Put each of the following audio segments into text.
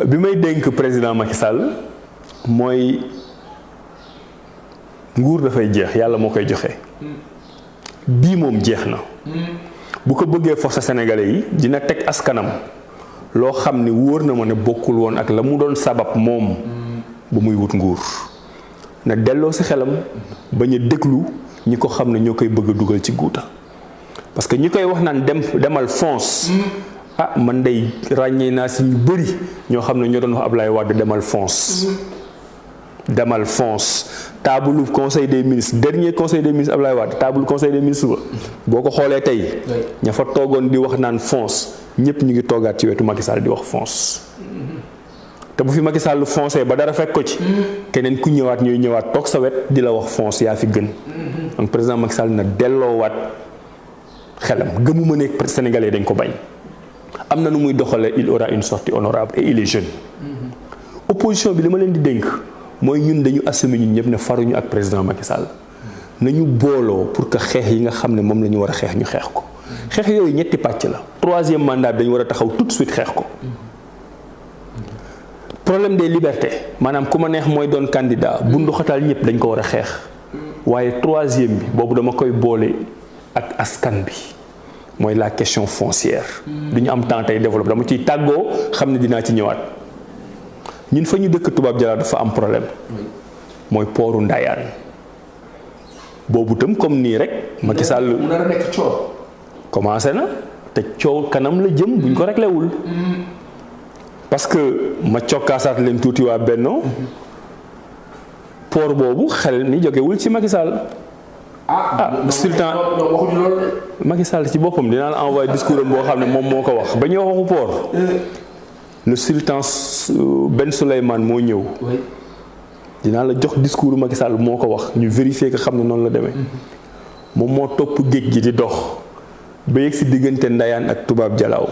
bi may dénk président Macky Sall mooy nguur dafay jeex yàlla moo koy joxe bii moom jeex na bu ko bëggee forcer sénégalais yi dina teg askanam loo xam ni wóor na ma ne bokkul woon ak la mu doon sabab moom ba muy wut nguur na delloo si xelam bañ a déglu ñi ko xam ne ñoo koy bëgg a dugal ci guuta parce que ñi koy wax naan demal fonce ah man day ràññee naa si ñu bëri ñoo xam ne ñoo doon wax Ablaye Wade demal fonce demal fonce table conseil des ministres dernier conseil des ministres Ablaye Wade table conseil des ministres ba boo ko xoolee tey ña fa toogoon di wax naan fonce ñëpp ñu ngi toogaat ci wetu Macky Sall di wax fonce te bu fi Macky Sall foncé ba dara fekk ko ci keneen ku ñëwaat ñooy ñëwaat toog sa wet di la wax fonce yaa fi gën donc président Macky Sall na delloowaat xelam gëmuma ne sénégalais dañ ko bañ am na nu muy doxalee il aura une sortie honorable et il est jeune opposition bi li ma leen di dénk mooy ñun dañu assumer ñun ñëpp ne faruñu ak président Macky Sall nañu booloo pour que xeex yi nga xam ne moom la ñu war a xeex ñu xeex ko xeex yooyu ñetti pàcc la troisième mandat dañu war a taxaw tout de suite xeex ko problème des libertés maanaam ku ma neex mooy doon candidat bundu xataal ñëpp dañ ko war a xeex waaye troisième bi boobu dama koy boole ak askan bi mooy la question foncière du ñu am temps tey développé dama ciy tàggoo xam ne dinaa ci ñëwaat ñun fa ñu dëkk tubaab jalaaw dafa am problème mooy pooru Ndayane boobu tam comme nii rek Macky Sall commencé na te coow kanam la jëm buñ ko réglé wul parce que ma cokkaasaat leen tuuti waa Benno port boobu xel mi jógewul ci Macky Sall sultan Macky Sall ci boppam dinaa la envoyé discours am boo xam ne moom moo ko wax ba ñoo waxu port le sultan Ben Souleymane moo ñëw dinaa la jox discours Macky Sall moo ko wax ñu vérifier que xam ne noonu la demee moom moo topp géej gi di dox ba yegg si diggante Ndayane ak tubaab jalaaw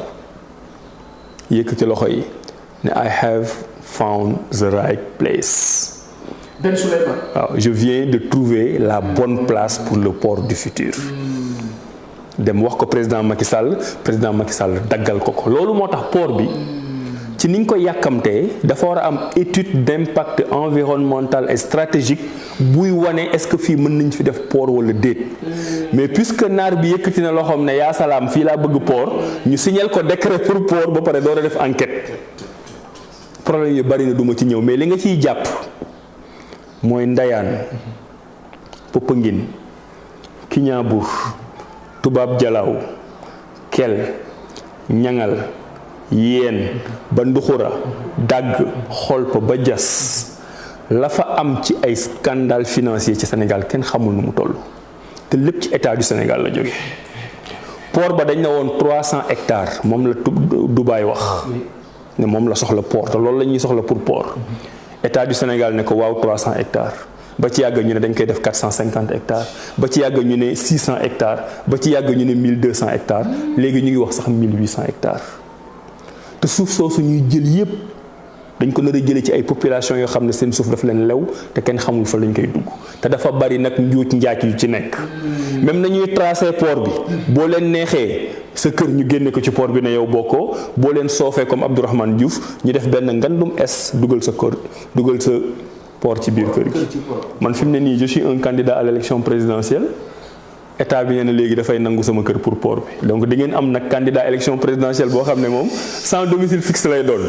yëkkati loxo yi ne I have found the right place. Ben Souleymane. waaw je viens de trouver la bonne place pour le port du futur. dem wax ko président Macky Sall daggal ko ko loolu moo tax port bi ci ni ñu ko yàkkamtee dafa war a am étude d'impact environnemental et stratégique buy wane est-ce que fii mën nañ fi def port wala déet mais puisque naar bi yëkkati na loxoom ne yaa salaam fii laa bëgg port ñu signal ko décret pour port ba pare door a def enquête problème yu bari na duma ci ñëw mais li nga ciy jàpp mooy Ndayane Popenguine Kignanbour tubaab jalaaw kel ñangal yéen ba nduxura dàgg xolpa ba jas la fa am ci ay scandale financier ci Sénégal kenn xamul nu mu toll te lépp ci état du Sénégal la jóge port ba dañ na woon 300 hectares moom la Dubaï wax ne moom la soxla port te loolu la ñuy soxla pour port état du Sénégal ne ko waaw 300 hectares ba ci yàgg ñu ne dañ koy def 450 hectares ba ci yàgg ñu ne 600 hectares ba ci yàgg ñu ne 1200 hectares léegi ñu ngi wax sax 1800 hectares te suuf soosu ñuy jël yépp dañ ko nar a jëlee ci ay population yoo xam ne seen suuf dafa leen lew te kenn xamul fa lañ koy dugg te dafa bari nag njuuj njaaj yu ci nekk même nañuy tracé port bi boo leen neexee sa kër ñu génne ko ci port bi ne yow bokkoo boo leen soofee comme Abdourahmane Diouf ñu def benn ngandum es dugal sa kër dugal sa port ci biir kër gi man fi mu ne nii je suis un candidat à l'élection présidentielle état bi nee na léegi dafay nangu sama kër pour port bi donc di ngeen am nag candidat élection présidentielle boo xam ne moom sans domicile fixe lay doon